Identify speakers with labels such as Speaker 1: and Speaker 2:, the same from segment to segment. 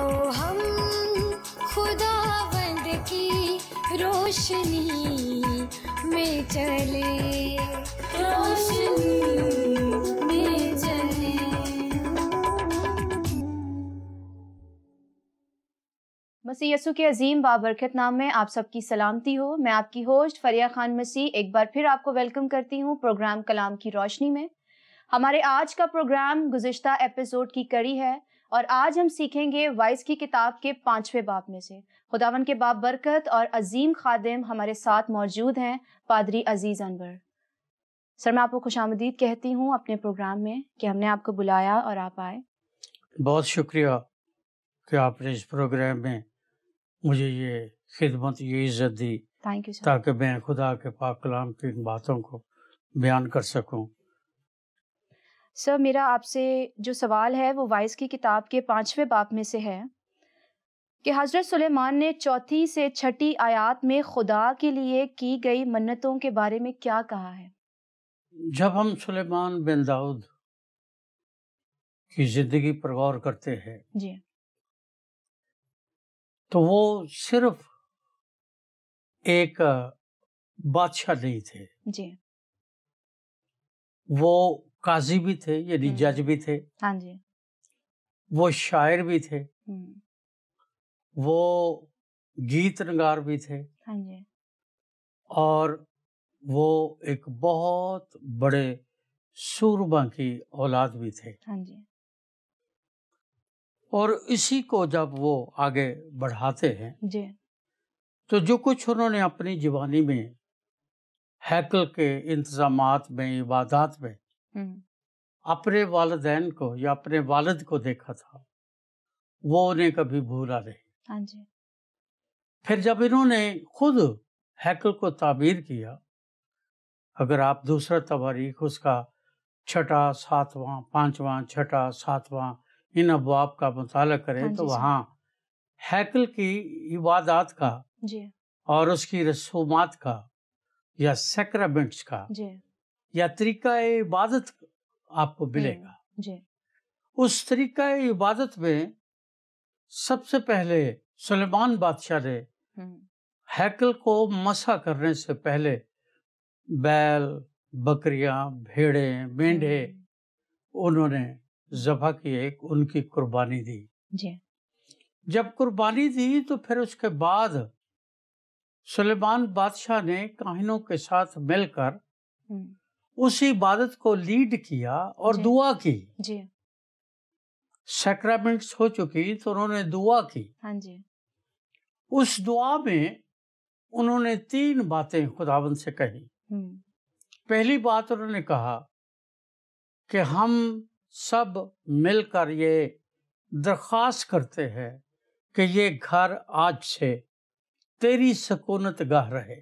Speaker 1: ہم خداوند کی روشنی میں چلے، روشنی میں چلے۔
Speaker 2: مسیح یسوع کے عظیم بابرکت نام میں آپ سب کی سلامتی ہو۔ میں آپ کی ہوسٹ فریہ خان مسیح ایک بار پھر آپ کو ویلکم کرتی ہوں پروگرام کلام کی روشنی میں۔ ہمارے آج کا پروگرام گزشتہ ایپیسوڈ کی کڑی ہے، اور آج ہم سیکھیں گے وائس کی کتاب کے 5ویں باب میں سے۔ خداوند کے باب برکت اور عظیم خادم ہمارے ساتھ موجود ہیں، پادری عزیز انور۔ سر، میں آپ کو خوش آمدید کہتی ہوں اپنے پروگرام میں کہ ہم نے آپ کو بلایا اور آپ آئے۔
Speaker 3: بہت شکریہ کہ آپ نے اس پروگرام میں مجھے یہ خدمت، یہ عزت دی،
Speaker 2: تھینک یو سر۔
Speaker 3: تاکہ میں خدا کے پاک کلام کی ان باتوں کو بیان کر سکوں۔
Speaker 2: سر، میرا آپ سے جو سوال ہے وہ وائس کی کتاب کے 5ویں باب میں سے ہے کہ حضرت سلیمان نے 4 سے 6 آیات میں خدا کے لیے کی گئی منتوں کے بارے میں کیا کہا ہے؟
Speaker 3: جب ہم سلیمان بن داؤد کی زندگی پر غور کرتے ہیں
Speaker 2: جی
Speaker 3: تو وہ صرف ایک بادشاہ نہیں تھے،
Speaker 2: جی
Speaker 3: وہ قاضی بھی تھے، یعنی جج بھی تھے،
Speaker 2: ہاں جی،
Speaker 3: وہ شاعر بھی تھے،
Speaker 2: ہوں،
Speaker 3: وہ گیت نگار بھی تھے،
Speaker 2: ہاں جی،
Speaker 3: اور وہ ایک بہت بڑے سورما کی اولاد بھی تھے۔
Speaker 2: ہاں جی،
Speaker 3: اور اسی کو جب وہ آگے بڑھاتے ہیں
Speaker 2: جی
Speaker 3: تو جو کچھ انہوں نے اپنی جوانی میں ہیکل کے انتظامات میں، عبادات میں
Speaker 2: ہوں،
Speaker 3: اپنے والدین کو یا اپنے والد کو دیکھا تھا، وہ انہیں کبھی بھولا نہیں۔
Speaker 2: ہاں جی،
Speaker 3: پھر جب انہوں نے خود ہیکل کو تعمیر کیا، اگر آپ دوسرا تواریخ اس کا 6، 7واں، 5واں، 6، 7واں ان ابواب کا مطالعہ کریں
Speaker 2: ہاں جی
Speaker 3: تو
Speaker 2: سر،
Speaker 3: وہاں ہیکل کی عبادات کا
Speaker 2: جی
Speaker 3: اور اس کی رسومات کا یا سیکرامنٹس کا
Speaker 2: جی،
Speaker 3: یا طریقہ عبادت آپ کو ملے گا۔
Speaker 2: جی
Speaker 3: اس طریقہ عبادت میں سب سے پہلے سلیمان بادشاہ نے
Speaker 2: ہوں،
Speaker 3: ہیکل کو مسح کرنے سے پہلے بیل، بکریاں، بھیڑیں، مینڈھے انہوں نے ذبح کیے، ان کی قربانی دی۔
Speaker 2: جی
Speaker 3: جب قربانی دی تو پھر اس کے بعد سلیمان بادشاہ نے کاہنوں کے ساتھ مل کر
Speaker 2: ہوں،
Speaker 3: اس عبادت کو لیڈ کیا اور
Speaker 2: جی
Speaker 3: دعا کی۔
Speaker 2: جی،
Speaker 3: سیکرامنٹس ہو چکی تو انہوں نے دعا کی۔
Speaker 2: ہاں جی،
Speaker 3: اس دعا میں انہوں نے 3 باتیں خداوند سے کہی۔
Speaker 2: ہوں،
Speaker 3: پہلی بات انہوں نے کہا کہ ہم سب مل کر یہ درخواست کرتے ہیں کہ یہ گھر آج سے تیری سکونت گاہ رہے،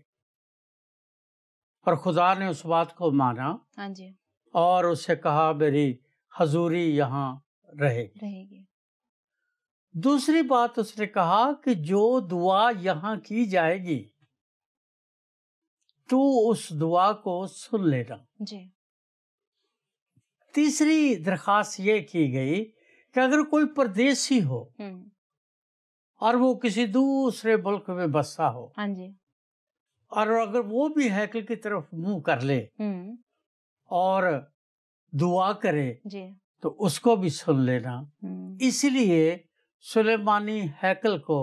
Speaker 3: اور خدا نے اس بات کو مانا
Speaker 2: ہاں جی،
Speaker 3: اور اسے کہا میری حضوری یہاں رہے گی۔
Speaker 2: رہے گی،
Speaker 3: دوسری بات اس نے کہا کہ جو دعا یہاں کی جائے گی تو اس دعا کو سن لینا۔
Speaker 2: جی
Speaker 3: تیسری درخواست یہ کی گئی کہ اگر کوئی پردیسی ہو
Speaker 2: ہوں،
Speaker 3: اور وہ کسی دوسرے ملک میں بسا ہو،
Speaker 2: ہاں جی،
Speaker 3: اور اگر وہ بھی ہیکل کی طرف منہ کر لے
Speaker 2: ہوں،
Speaker 3: اور دعا کرے
Speaker 2: جی،
Speaker 3: تو اس کو بھی سن لینا۔
Speaker 2: ہوں،
Speaker 3: اس لیے سلیمانی ہیکل کو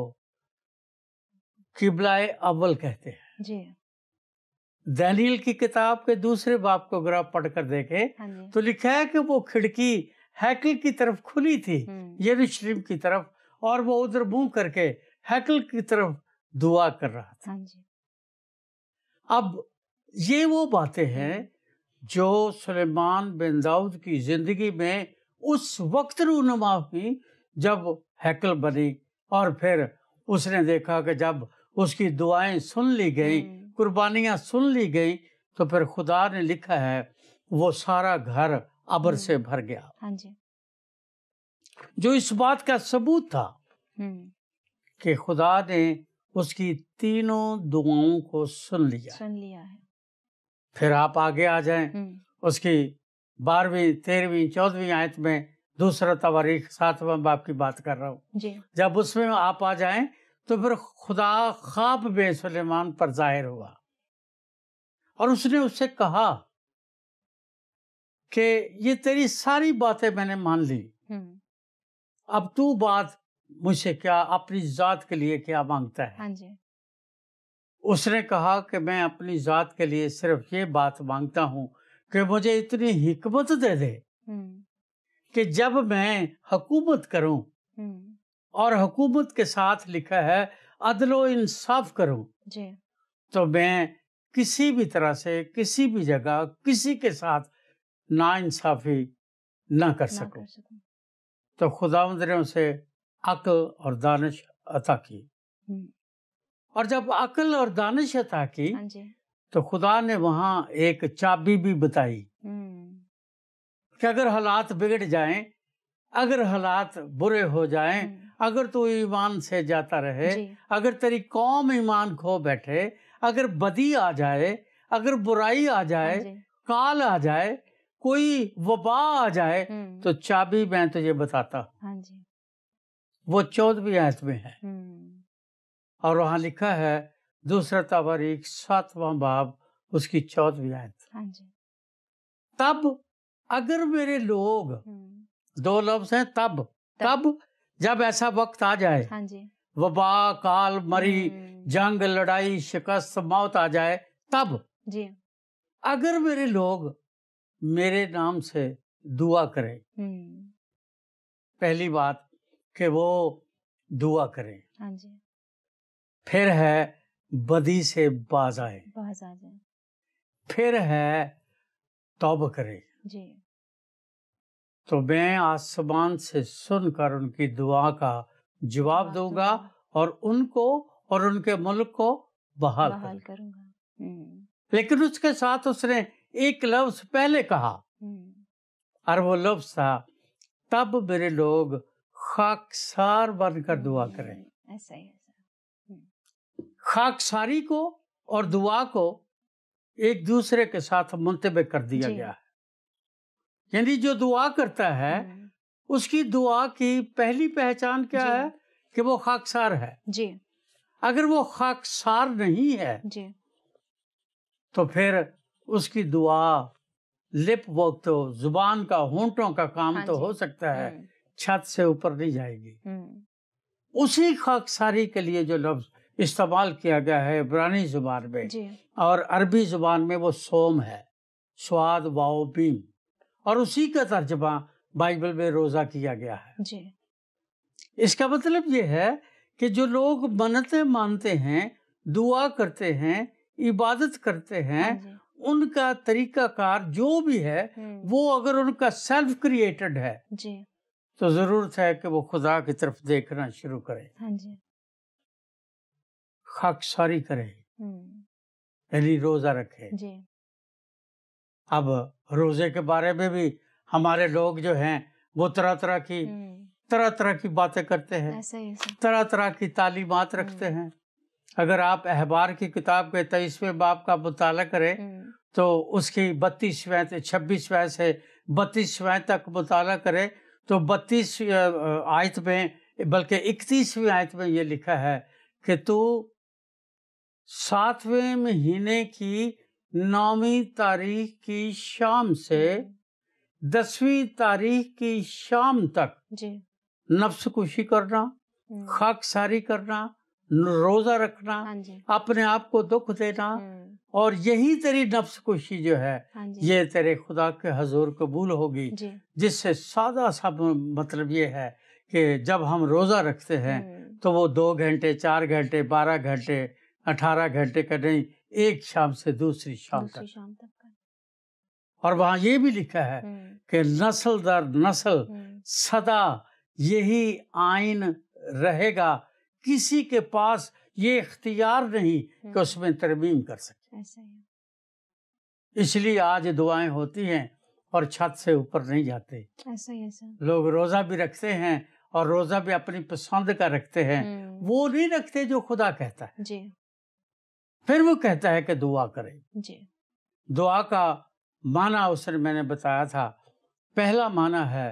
Speaker 3: قبلہ اول کہتے ہیں۔
Speaker 2: جی،
Speaker 3: دانیل کی کتاب کے 2 باب کو اگر آپ پڑھ کر دیکھیں
Speaker 2: ہاں جی،
Speaker 3: تو لکھا ہے کہ وہ کھڑکی ہیکل کی طرف کھلی تھی،
Speaker 2: ہوں،
Speaker 3: یروشلم کی طرف، اور وہ ادھر منہ کر کے ہیکل کی طرف دعا کر رہا تھا۔
Speaker 2: ہاں جی،
Speaker 3: اب یہ وہ باتیں ہیں جو سلیمان بن داؤد کی زندگی میں اس وقت رونما ہوئی جب ہیکل بنی، اور پھر اس نے دیکھا کہ جب اس کی دعائیں سن لی گئیں، قربانیاں سن لی گئیں، تو پھر خدا نے لکھا ہے وہ سارا گھر ابر سے بھر گیا،
Speaker 2: ہاں جی،
Speaker 3: جو اس بات کا ثبوت تھا
Speaker 2: ہوں،
Speaker 3: کہ خدا نے اس کی تینوں دعاؤں کو سن لیا۔
Speaker 2: سن لیا ہے،
Speaker 3: پھر آپ آگے آ جائیں،
Speaker 2: ہوں،
Speaker 3: اس کی 12ویں، 13ویں، 14ویں آیت میں دوسرا تواریخ 7واں باب کی بات کر رہا ہوں.
Speaker 2: جی
Speaker 3: جب اس میں آپ آ جائیں تو پھر خدا خواب میں سلیمان پر ظاہر ہوا اور اس نے اس سے کہا کہ یہ تیری ساری باتیں میں نے مان لی، اب تو بات مجھ سے کیا اپنی ذات کے لیے کیا مانگتا ہے؟
Speaker 2: ہاں جی
Speaker 3: اس نے کہا کہ میں اپنی ذات کے لیے صرف یہ بات مانگتا ہوں کہ مجھے اتنی حکمت دے دے کہ جب میں حکومت کروں اور حکومت کے ساتھ لکھا ہے عدل و انصاف کروں،
Speaker 2: جی
Speaker 3: تو میں کسی بھی طرح سے کسی بھی جگہ کسی کے ساتھ ناانصافی نہ کر سکوں. تو خداوند نے اسے عقل اور دانش عطا کی، اور جب عقل اور دانش عطا کی
Speaker 2: ہاں جی
Speaker 3: تو خدا نے وہاں ایک چابی بھی بتائی کہ اگر حالات بگڑ جائیں، اگر حالات برے ہو جائیں، اگر تو ایمان سے جاتا رہے،
Speaker 2: جی
Speaker 3: اگر تیری قوم ایمان کھو بیٹھے، اگر بدی آ جائے، اگر برائی آ جائے،
Speaker 2: ہاں جی
Speaker 3: کال آ جائے، کوئی وبا آ جائے، تو چابی میں تجھے بتاتا.
Speaker 2: ہاں جی
Speaker 3: وہ 14ویں آیت میں ہے، اور وہاں لکھا ہے دوسرا تواریخ 7واں باب اس کی 14ویں آیت.
Speaker 2: ہاں جی
Speaker 3: تب اگر میرے لوگ، دو لفظ ہیں تب جب ایسا وقت آ جائے،
Speaker 2: ہاں جی
Speaker 3: وبا، کال، مری، جنگ، لڑائی، شکست، موت آ جائے، تب
Speaker 2: جی
Speaker 3: اگر میرے لوگ میرے نام سے دعا کریں. پہلی بات کہ وہ دعا کریں،
Speaker 2: ہاں جی
Speaker 3: پھر ہے بدی سے باز آئے،
Speaker 2: باز آ جائیں،
Speaker 3: پھر ہے توبہ کرے،
Speaker 2: جی
Speaker 3: تو میں آسمان سے سن کر ان کی دعا کا جواب دوں گا اور ان کو اور ان کے ملک کو بحال
Speaker 2: کروں گا.
Speaker 3: لیکن اس کے ساتھ اس نے ایک لفظ پہلے کہا، اور وہ لفظ تھا تب میرے لوگ خاکسار بن کر دعا کریں.
Speaker 2: ایسا ہی
Speaker 3: خاکساری کو اور دعا کو ایک دوسرے کے ساتھ منطبق کر دیا
Speaker 2: جی
Speaker 3: گیا ہے. یعنی جو دعا کرتا ہے اس کی دعا کی پہلی پہچان کیا
Speaker 2: جی
Speaker 3: ہے کہ وہ خاکسار ہے.
Speaker 2: جی
Speaker 3: اگر وہ خاکسار نہیں ہے
Speaker 2: جی
Speaker 3: تو پھر اس کی دعا لپ ورک تو زبان کا، ہونٹوں کا کام
Speaker 2: ہاں
Speaker 3: تو
Speaker 2: جی.
Speaker 3: ہو سکتا ہے، چھت سے اوپر نہیں جائے گی. اسی خاکساری کے لیے جو لفظ استعمال کیا گیا ہے عبرانی زبان میں
Speaker 2: جی
Speaker 3: اور عربی زبان میں وہ سوم ہے، سواد واو بیم، اور اسی کا ترجمہ بائبل میں روزہ کیا گیا ہے.
Speaker 2: جی
Speaker 3: اس کا مطلب یہ ہے کہ جو لوگ منتیں مانتے ہیں، دعا کرتے ہیں، عبادت کرتے ہیں،
Speaker 2: ہاں جی
Speaker 3: ان کا طریقہ کار جو بھی ہے وہ اگر ان کا سیلف کریٹڈ ہے
Speaker 2: جی
Speaker 3: تو ضرورت ہے کہ وہ خدا کی طرف دیکھنا شروع کرے،
Speaker 2: ہاں جی
Speaker 3: خاکساری کرے، یعنی روزہ رکھے.
Speaker 2: جی
Speaker 3: اب روزے کے بارے میں بھی ہمارے لوگ جو ہیں وہ طرح طرح کی باتیں کرتے ہیں،
Speaker 2: ایسا ہی
Speaker 3: طرح طرح کی تعلیمات رکھتے ہیں. اگر آپ احبار کی کتاب کے 23ویں باب کا مطالعہ کریں تو اس کی 32ویں 26ویں سے 32ویں تک مطالعہ کریں تو 32 آیت میں بلکہ 31ویں آیت میں یہ لکھا ہے کہ تو 7ویں مہینے کی 9ویں تاریخ کی شام سے 10ویں تاریخ کی شام تک
Speaker 2: جی
Speaker 3: نفس کشی کرنا، خاکساری کرنا، روزہ رکھنا،
Speaker 2: ہاں جی
Speaker 3: اپنے آپ کو دکھ دینا، اور یہی تیری نفس کشی جو ہے
Speaker 2: ہاں جی
Speaker 3: یہ تیرے خدا کے حضور قبول ہوگی.
Speaker 2: جی
Speaker 3: جس سے سادہ سا مطلب یہ ہے کہ جب ہم روزہ رکھتے ہیں تو وہ 2 گھنٹے 4 گھنٹے 12 گھنٹے 18 گھنٹے کا نہیں، ایک شام سے دوسری شام تک. اور وہاں یہ بھی لکھا ہے کہ نسل در نسل سدا یہی آئین رہے گا، کسی کے پاس یہ اختیار نہیں کہ اس میں ترمیم کر سکے. اس لیے آج دعائیں ہوتی ہیں اور چھت سے اوپر نہیں جاتے. لوگ روزہ بھی رکھتے ہیں اور روزہ بھی اپنی پسند کا رکھتے ہیں، وہ نہیں رکھتے جو خدا کہتا ہے.
Speaker 2: جی
Speaker 3: پھر وہ کہتا ہے کہ دعا کریں.
Speaker 2: جی
Speaker 3: دعا کا معنی اس نے میں نے بتایا تھا. پہلا معنی ہے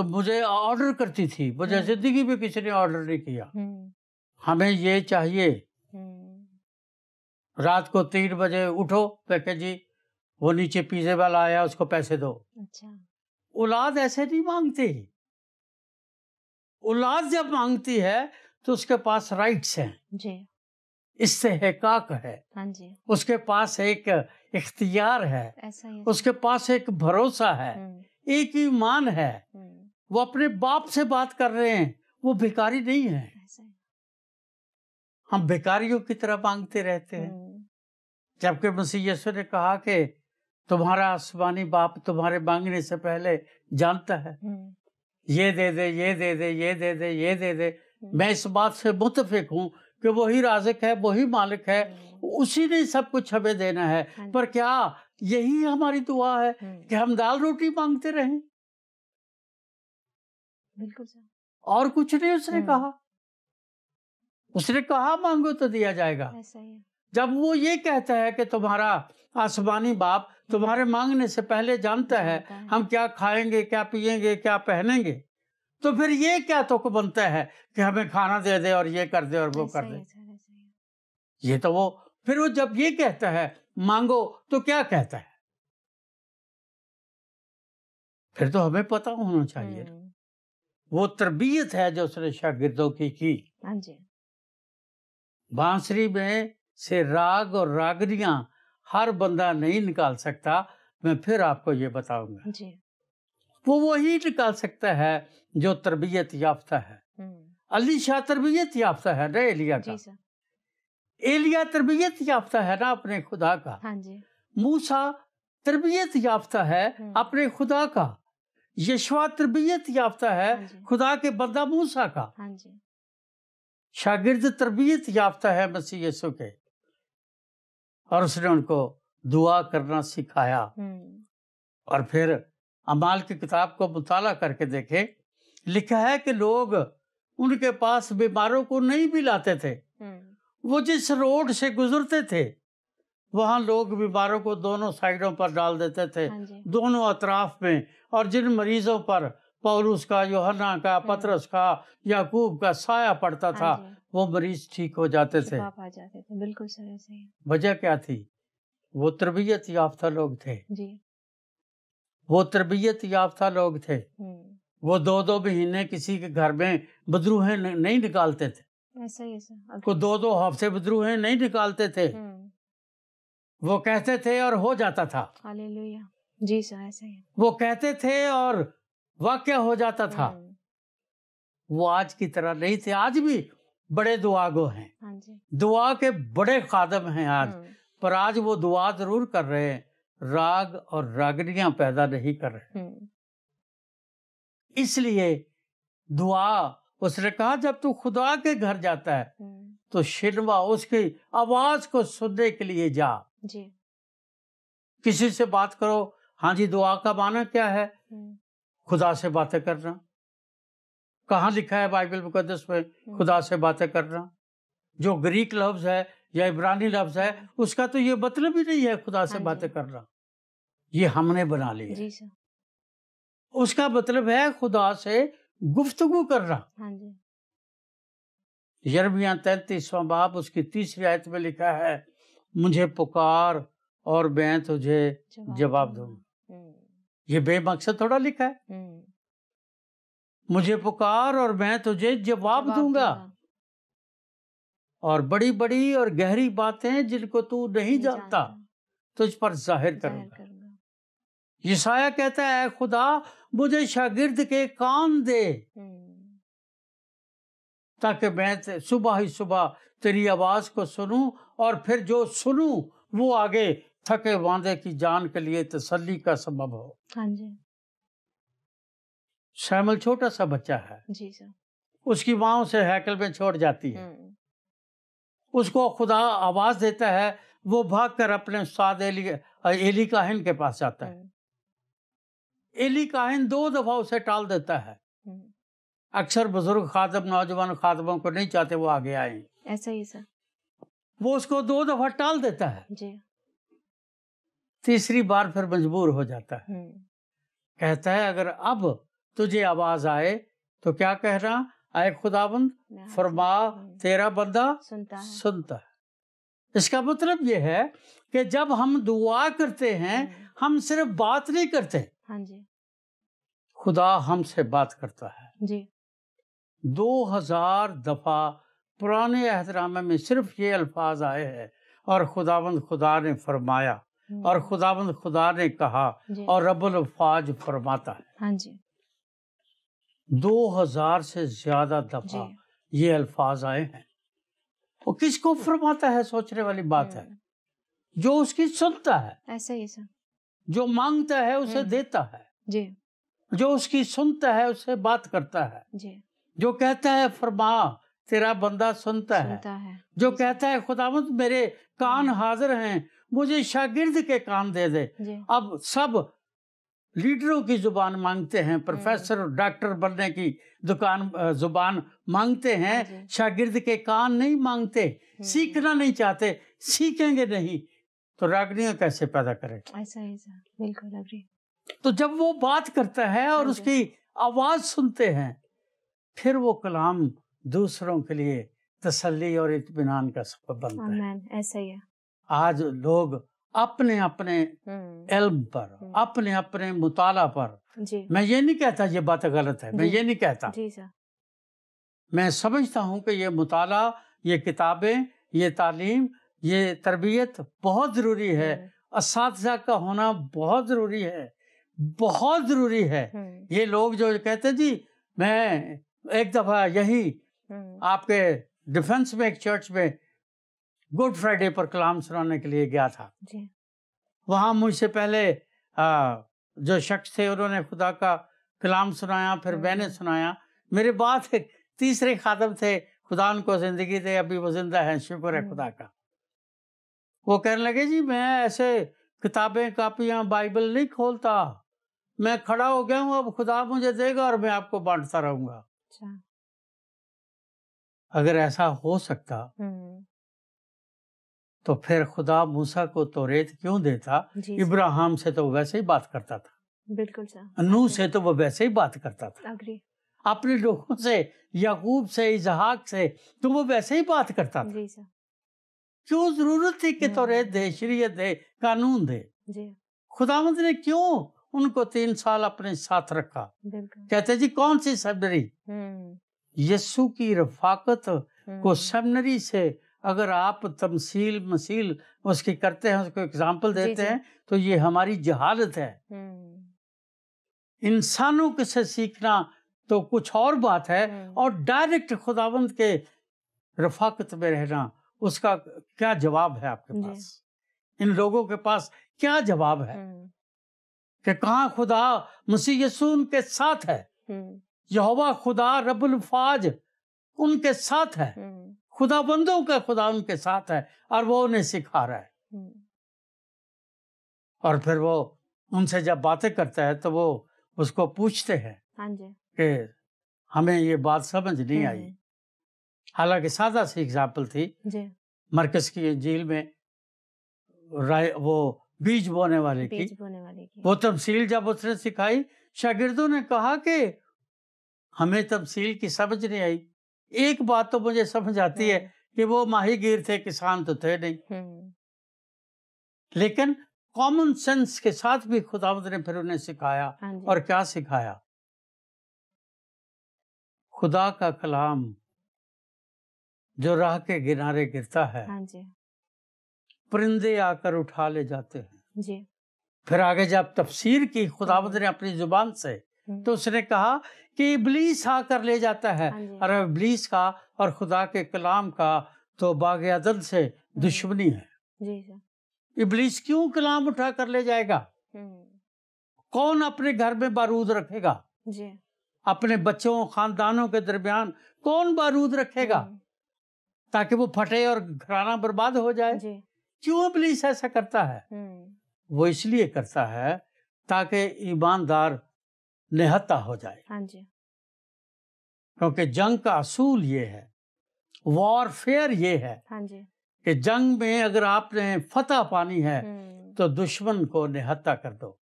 Speaker 3: تو مجھے آرڈر کرتی تھی، مجھے زندگی میں کسی نے آرڈر نہیں کیا، ہمیں یہ چاہیے، رات کو 3 بجے اٹھو، کہ جی وہ نیچے پیزے والا آیا اس کو پیسے دو۔
Speaker 2: اچھا،
Speaker 3: اولاد ایسے نہیں مانگتی، اولاد جب مانگتی ہے تو اس کے پاس رائٹس ہیں،
Speaker 2: جی،
Speaker 3: استحقاق ہے،
Speaker 2: ہاں جی،
Speaker 3: اس کے پاس ایک اختیار ہے،
Speaker 2: ایسا ہی،
Speaker 3: اس کے پاس ایک بھروسہ ہے، ایک ایمان ہے، وہ اپنے باپ سے بات کر رہے ہیں، وہ بھکاری نہیں ہے۔ ہم بھکاریوں کی طرح مانگتے رہتے ہیں، جبکہ مسیح یسوع نے کہا کہ تمہارا آسمانی باپ تمہارے مانگنے سے پہلے جانتا ہے، یہ دے دے، یہ دے دے، یہ دے دے، یہ دے دے۔ میں اس بات سے متفق ہوں کہ وہی رازق ہے، وہی مالک ہے، اسی نے سب کچھ ہمیں دینا ہے۔ پر کیا یہی ہماری دعا ہے کہ ہم دال روٹی مانگتے رہیں؟
Speaker 2: بالکل صح،
Speaker 3: اور کچھ نہیں اس نے کہا، اس نے کہا مانگو تو دیا جائے گا۔
Speaker 2: ایسا ہی،
Speaker 3: جب وہ یہ کہتا ہے کہ تمہارا آسمانی باپ تمہارے مانگنے سے پہلے جانتا ہے ہم کیا کھائیں گے، کیا پیئیں گے، کیا پہنیں گے، تو پھر یہ کیا تو بنتا ہے کہ ہمیں کھانا دے دے اور یہ کر دے اور وہ کر دے۔ یہ تو وہ پھر وہ جب یہ کہتا ہے مانگو تو کیا کہتا ہے؟ پھر تو ہمیں پتہ ہونا چاہیے، وہ تربیت ہے جو اس نے شاگردوں کی۔
Speaker 2: ہاں جی،
Speaker 3: بانسری میں سے راگ اور راگنیاں ہر بندہ نہیں نکال سکتا، میں پھر آپ کو یہ بتاؤں گا،
Speaker 2: جی،
Speaker 3: وہ وہی نکال سکتا ہے جو تربیت یافتہ ہے۔ علی شاہ تربیت یافتہ ہے نا ایلیا کا، ایلیا تربیت یافتہ ہے نا اپنے خدا کا،
Speaker 2: ہاں جی،
Speaker 3: موسیٰ تربیت یافتہ ہے اپنے خدا کا، یشوع تربیت یافتہ ہے خدا کے بندہ موسیٰ کا،
Speaker 2: ہاں جی،
Speaker 3: شاگرد تربیت یافتہ ہے مسیح یسوع کے، اور اس نے ان کو دعا کرنا سکھایا۔ اور پھر اعمال کی کتاب کو مطالعہ کر کے دیکھیں، لکھا ہے کہ لوگ ان کے پاس بیماروں کو نہیں بھی لاتے تھے، وہ جس روڈ سے گزرتے تھے وہاں لوگ بیماروں کو دونوں سائیڈوں پر ڈال دیتے تھے، دونوں اطراف میں، اور جن مریضوں پر پولس کا، یوحنا کا، پطرس کا، یعقوب کا سایہ پڑتا تھا وہ مریض ٹھیک ہو جاتے تھے۔
Speaker 2: بالکل صحیح۔
Speaker 3: وجہ کیا تھی؟ وہ تربیت یافتہ لوگ تھے،
Speaker 2: جی،
Speaker 3: وہ تربیت یافتہ لوگ تھے، وہ 2 مہینے کسی کے گھر میں بدروہیں نہیں نکالتے تھے،
Speaker 2: ایسا ہی،
Speaker 3: کو 2 ہفتے بدروہیں نہیں نکالتے تھے، وہ کہتے تھے اور ہو جاتا تھا۔
Speaker 2: ہاللیلویا، جی سر، ایسا ہی،
Speaker 3: وہ کہتے تھے اور واقعہ ہو جاتا تھا۔ وہ آج کی طرح نہیں تھے، آج بھی بڑے دعا گو ہیں، دعا کے بڑے خادم ہیں آج، پر آج وہ دعا ضرور کر رہے ہیں، راگ اور راگنیاں پیدا نہیں کر رہے۔ اس لیے دعا، اس نے کہا جب تو خدا کے گھر جاتا ہے تو شنوا، اس کی آواز کو سننے کے لیے جا۔
Speaker 2: جی،
Speaker 3: کسی سے بات کرو، ہاں جی، دعا کا معنی کیا ہے؟ خدا سے باتیں کرنا۔ کہاں لکھا ہے بائبل مقدس میں خدا سے باتیں کرنا؟ جو گریک لفظ ہے یا عبرانی لفظ ہے اس کا تو یہ مطلب ہی نہیں ہے خدا سے باتیں کرنا، یہ ہم نے بنا لی ہے۔ اس کا مطلب ہے خدا سے گفتگو کرنا۔ یرمیہ 33واں باب اس کی 3 آیت میں لکھا ہے، مجھے پکار اور میں تجھے جواب دوں۔ یہ بے مقصد تھوڑا لکھا ہے، مجھے پکار اور میں تجھے جواب دوں گا، اور بڑی بڑی اور گہری باتیں جن کو تو نہیں جانتا تجھ پر ظاہر کروں گا۔ یسایہ کہتا ہے، اے خدا مجھے شاگرد کے کان دے تاکہ میں صبح ہی صبح تیری آواز کو سنوں، اور پھر جو سنوں وہ آگے تھکے باندھے کی جان کے لیے تسلی کا سبب ہو۔
Speaker 2: ہاں جی،
Speaker 3: شامل چھوٹا سا بچہ ہے،
Speaker 2: جی سر،
Speaker 3: اس کی ماں اسے ہیکل میں چھوڑ جاتی ہے، اس کو خدا آواز دیتا ہے، وہ بھاگ کر اپنے استاد ایلی کاہن کے پاس جاتا ہے۔ ایلی کاہن 2 دفعہ اسے ٹال دیتا ہے۔ اکثر بزرگ خادم نوجوان خادموں کو نہیں چاہتے وہ آگے آئیں،
Speaker 2: ایسا ہی سر،
Speaker 3: وہ اس کو 2 دفعہ ٹال دیتا ہے،
Speaker 2: جی،
Speaker 3: تیسری بار پھر مجبور ہو جاتا ہے، کہتا ہے اگر اب تجھے آواز آئے تو کیا کہنا؟ اے خداوند فرما تیرا بندہ سنتا ہے۔ اس کا مطلب یہ ہے کہ جب ہم دعا کرتے ہیں ہم صرف بات نہیں کرتے، خدا ہم سے بات کرتا ہے۔
Speaker 2: جی
Speaker 3: 2000 دفعہ پرانے عہد نامے میں صرف یہ الفاظ آئے ہیں، اور خداوند خدا نے فرمایا، اور خداوند خدا نے کہا، اور رب الافواج فرماتا ہے۔
Speaker 2: ہاں جی
Speaker 3: 2000 سے زیادہ دفعہ یہ الفاظ آئے ہیں۔ وہ کس کو فرماتا ہے؟ سوچنے والی بات ہے۔ جو اس کی سنتا ہے،
Speaker 2: ایسا ہی سر،
Speaker 3: جو مانگتا ہے اسے دیتا ہے،
Speaker 2: جی
Speaker 3: جو اس کی سنتا ہے اسے بات کرتا ہے،
Speaker 2: جی
Speaker 3: جو کہتا ہے فرما تیرا بندہ سنتا ہے، جو کہتا ہے خداوند میرے کان حاضر ہیں، مجھے شاگرد کے کان دے دے۔ اب سب لیڈروں کی زبان مانگتے ہیں، پروفیسر ڈاکٹر بننے کی زبان مانگتے ہیں، شاگرد کے کان نہیں مانگتے، سیکھنا نہیں چاہتے، سیکھیں گے نہیں تو راگنیاں کیسے پیدا کرے؟
Speaker 2: ایسا ہی سر، بالکل اگری۔
Speaker 3: تو جب وہ بات کرتا ہے اور اس کی آواز سنتے ہیں، پھر وہ کلام دوسروں کے لیے تسلی اور اطمینان کا سبب بنتا ہے۔
Speaker 2: آمین، ایسا ہی ہے۔
Speaker 3: آج لوگ اپنے اپنے علم پر، اپنے اپنے مطالعہ پر، میں یہ نہیں کہتا یہ بات غلط ہے، میں یہ نہیں کہتا، میں سمجھتا ہوں کہ یہ مطالعہ، یہ کتابیں، یہ تعلیم، یہ تربیت بہت ضروری ہے، اساتذہ کا ہونا بہت ضروری ہے، بہت ضروری ہے۔ یہ لوگ جو کہتے ہیں جی میں ایک دفعہ یہی آپ کے ڈیفنس میں ایک چرچ میں گڈ فرائیڈے پر کلام سنانے کے لیے گیا تھا، وہاں مجھ سے پہلے جو شخص تھے انہوں نے خدا کا کلام سنایا، پھر میں نے سنایا، میرے بعد ایک تیسرے خادم تھے، خدا ان کو زندگی دے، ابھی وہ زندہ ہیں، شکر ہے خدا کا۔ وہ کہنے لگے جی میں ایسے کتابیں کاپیاں بائبل نہیں کھولتا، میں کھڑا ہو گیا ہوں، اب خدا مجھے دے گا اور میں آپ کو بانٹتا رہوں گا۔ اگر ایسا ہو سکتا تو پھر خدا موسیٰ کو توریت کیوں دیتا؟ ابراہیم سے تو وہ ویسے ہی بات کرتا تھا،
Speaker 2: بالکل سر،
Speaker 3: نوح سے تو وہ ویسے ہی بات کرتا تھا، اپنے لوگوں سے، یعقوب سے، اسحاق سے تو وہ ویسے ہی بات کرتا تھا۔ کیوں ضرورت تھی کہ توریت دے، شریعت دے، قانون دے؟ خداوند نے کیوں ان کو 3 سال اپنے ساتھ رکھا؟ کہتے جی کون سی سیمنری؟ یسوع کی رفاقت کو سیمنری سے اگر آپ تمثیل مسیل اس کی کرتے ہیں، اس کو اگزامپل دیتے ہیں تو یہ ہماری جہالت ہے۔ انسانوں کے سے سیکھنا تو کچھ اور بات ہے، اور ڈائریکٹ خداوند کے رفاقت میں رہنا، اس کا کیا جواب ہے آپ کے پاس؟ ان لوگوں کے پاس کیا جواب ہے کہ کہاں خدا مسیح یسوع ان کے ساتھ ہے، یہوہ خدا رب الافواج ان کے ساتھ ہے، خدا بندوں کا خدا ان کے ساتھ ہے، اور وہ انہیں سکھا رہا ہے۔ اور پھر وہ ان سے جب باتیں کرتا ہے تو وہ اس کو پوچھتے ہیں کہ ہمیں یہ بات سمجھ نہیں آئی۔ حالانکہ سادہ سی اگزامپل تھی، مرکز کی انجیل میں وہ بیج بونے والے کی وہ تمثیل جب اس نے سکھائی، شاگردوں نے کہا کہ ہمیں تمثیل کی سمجھ نہیں آئی، ایک بات تو مجھے سمجھ آتی ہے کہ وہ ماہی گیر تھے، کسان تو تھے نہیں، لیکن کامن سینس کے ساتھ بھی خداوند نے پھر انہیں سکھایا۔ اور کیا سکھایا؟ خدا کا کلام جو راہ کے کنارے گرتا ہے، پرندے آ کر اٹھا لے جاتے ہیں۔ پھر آگے جب تفسیر کی خداوند نے اپنی زبان سے، تو اس نے کہا کہ ابلیس آ کر لے جاتا ہے، اور ابلیس کا اور خدا کے کلام کا تو باغ عدن سے دشمنی ہے۔ ابلیس کیوں کلام اٹھا کر لے جائے گا؟ کون اپنے گھر میں بارود رکھے گا؟ اپنے بچوں خاندانوں کے درمیان کون بارود رکھے گا تاکہ وہ پھٹے اور گھرانہ برباد ہو جائے؟ کیوں ابلیس ایسا کرتا ہے؟ وہ اس لیے کرتا ہے تاکہ ایماندار نہتا ہو جائے، کیونکہ جنگ کا اصول یہ ہے، وار فیئر یہ ہے کہ جنگ میں اگر آپ نے فتح پانی ہے تو دشمن کو نہتا کر دو۔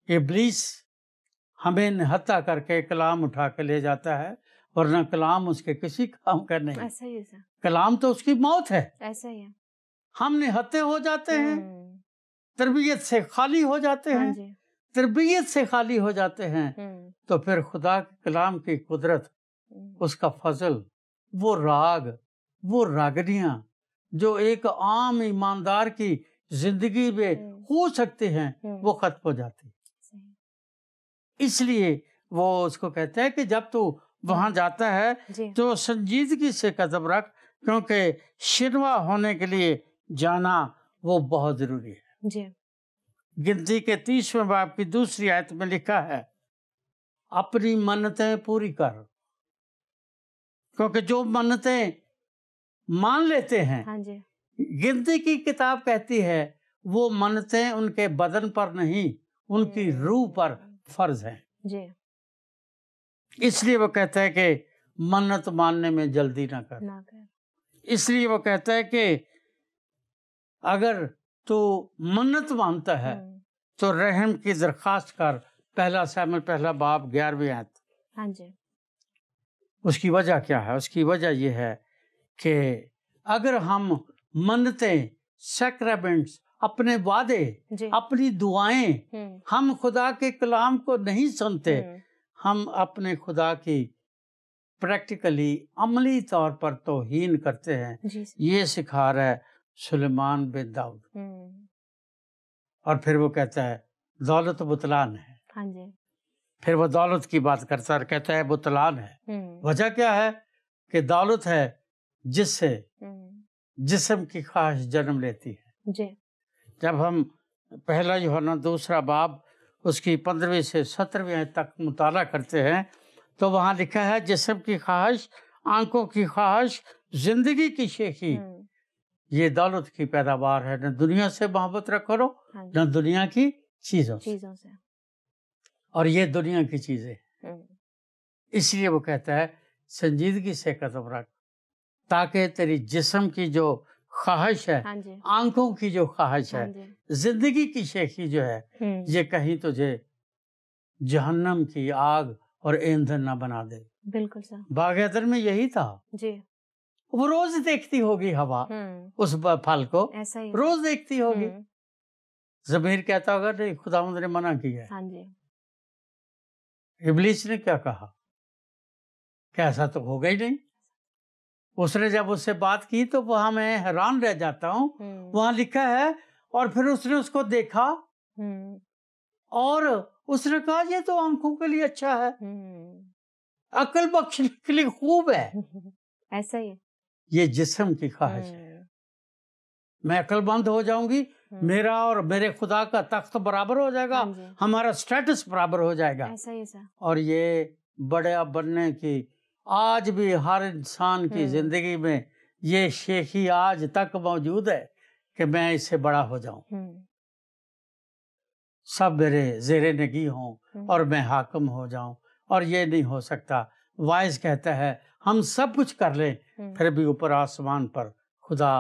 Speaker 3: ابلیس ہمیں نہتا کر کے کلام اٹھا کے لے جاتا ہے، ورنہ کلام اس کے کسی کام کا نہیں.
Speaker 2: ایسا ہی ہے سر.
Speaker 3: کلام تو اس کی موت ہے.
Speaker 2: ایسا ہی ہے.
Speaker 3: ہم نہتے ہو جاتے ہیں، تربیت سے خالی ہو جاتے ہیں. تربیت سے خالی ہو جاتے ہیں تو پھر خدا کے کلام کی قدرت، اس کا فضل، وہ راگ، وہ راگنیاں جو ایک عام ایماندار کی زندگی میں ہو سکتے ہیں وہ ختم ہو جاتی. اس لیے وہ اس کو کہتے ہیں کہ جب تو وہاں جاتا ہے تو سنجیدگی سے قدم رکھ، کیونکہ شنوا ہونے کے لیے جانا وہ بہت ضروری ہے.
Speaker 2: جی.
Speaker 3: گنتی کے 30ویں باب کی 2 آیت میں لکھا ہے اپنی منتیں پوری کر، کیونکہ جو منتیں مان لیتے ہیں، گنتی کی کتاب کہتی ہے وہ منتیں ان کے بدن پر نہیں، ان کی روح پر فرض ہیں.
Speaker 2: جی.
Speaker 3: اس لیے وہ کہتا ہے کہ منت ماننے میں جلدی نہ کر. اس لیے وہ کہتا ہے کہ اگر تو منت مانتا ہے تو رحم کی درخواست کر. 1 ساموئیل 1 باب 11ویں آیت.
Speaker 2: ہاں جی.
Speaker 3: اس کی وجہ کیا ہے؟ اس کی وجہ یہ ہے کہ اگر ہم منتیں، سیکرمنٹس، اپنے وعدے، اپنی دعائیں، ہم خدا کے کلام کو نہیں سنتے، ہم اپنے خدا کی پریکٹیکلی عملی طور پر توہین کرتے ہیں. یہ سکھا رہا ہے سلیمان بن داؤد. اور پھر وہ کہتا ہے دولت بطلان ہے.
Speaker 2: ہاں جی.
Speaker 3: پھر وہ دولت کی بات کرتا ہے اور کہتا ہے بطلان ہے. وجہ کیا ہے؟ کہ دولت ہے جس سے جسم کی خواہش جنم لیتی ہے.
Speaker 2: جی.
Speaker 3: جب ہم 1 یوحنا 2 باب اس کی 15ویں سے 17ویں آیت تک مطالعہ کرتے ہیں تو وہاں لکھا ہے جسم کی خواہش، آنکھوں کی خواہش، زندگی کی شیخی، یہ دولت کی پیداوار ہے. نہ دنیا سے محبت رکھو نہ دنیا کی چیزوں سے. اور یہ دنیا کی چیزیں ہیں. اس لیے وہ کہتا ہے سنجیدگی سے قدم رکھ تاکہ تیری جسم کی جو خواہش ہے، آنکھوں کی جو خواہش ہے، زندگی کی شیخی جو ہے، یہ کہیں تجھے جہنم کی آگ اور ایندھن نہ بنا دے.
Speaker 2: بالکل سر.
Speaker 3: باغ عدن میں یہی تھا.
Speaker 2: جی.
Speaker 3: وہ روز دیکھتی ہوگی ہوا اس پھل کو، روز دیکھتی ہوگی. ضمیر کہتا ہوگا نہیں خداوند نے منع کیا ہے.
Speaker 2: ہاں جی.
Speaker 3: ابلیس نے کیا کہا کہ ایسا تو ہوگا ہی نہیں. اس نے جب اس سے بات کی تو وہاں میں حیران رہ جاتا ہوں. وہاں لکھا ہے اور پھر اس نے اس کو دیکھا اور اس نے کہا یہ تو آنکھوں کے لیے اچھا ہے، عقل بخشنے کے لیے خوب ہے.
Speaker 2: ایسا ہی.
Speaker 3: یہ جسم کی خواہش ہے. میں عقل مند ہو جاؤں گی، میرا اور میرے خدا کا تخت برابر ہو جائے گا، ہمارا سٹیٹس برابر ہو جائے گا. اور یہ بڑا بننے کی آج بھی ہر انسان کی زندگی میں یہ شیخی آج تک موجود ہے کہ میں اس سے بڑا ہو جاؤں، سب میرے زیر نگی ہوں اور میں حاکم ہو جاؤں. اور یہ نہیں ہو سکتا. وائز کہتا ہے ہم سب کچھ کر لیں پھر بھی اوپر آسمان پر خدا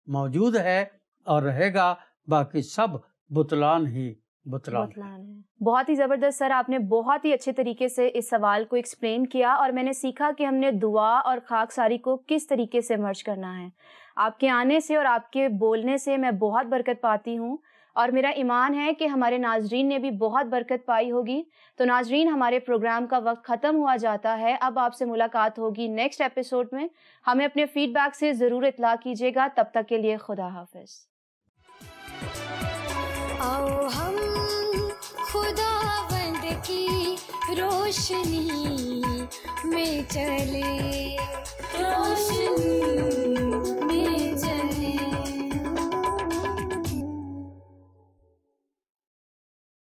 Speaker 3: موجود ہے اور رہے گا، باقی سب بطلان ہی بطلان ہے.
Speaker 2: بہت ہی زبردست سر، آپ نے بہت ہی اچھے طریقے سے اس سوال کو ایکسپلین کیا اور میں نے سیکھا کہ ہم نے دعا اور خاکساری کو کس طریقے سے مرج کرنا ہے. آپ کے آنے سے اور آپ کے بولنے سے میں بہت برکت پاتی ہوں اور میرا ایمان ہے کہ ہمارے ناظرین نے بھی بہت برکت پائی ہوگی. تو ناظرین، ہمارے پروگرام کا وقت ختم ہوا جاتا ہے. اب آپ سے ملاقات ہوگی نیکسٹ ایپیسوڈ میں. ہمیں اپنے فیڈ بیک سے ضرور اطلاع کیجیے گا. تب تک کے لیے خدا حافظ.
Speaker 1: آؤ ہم خداوند کی روشنی میں چلے، روشنی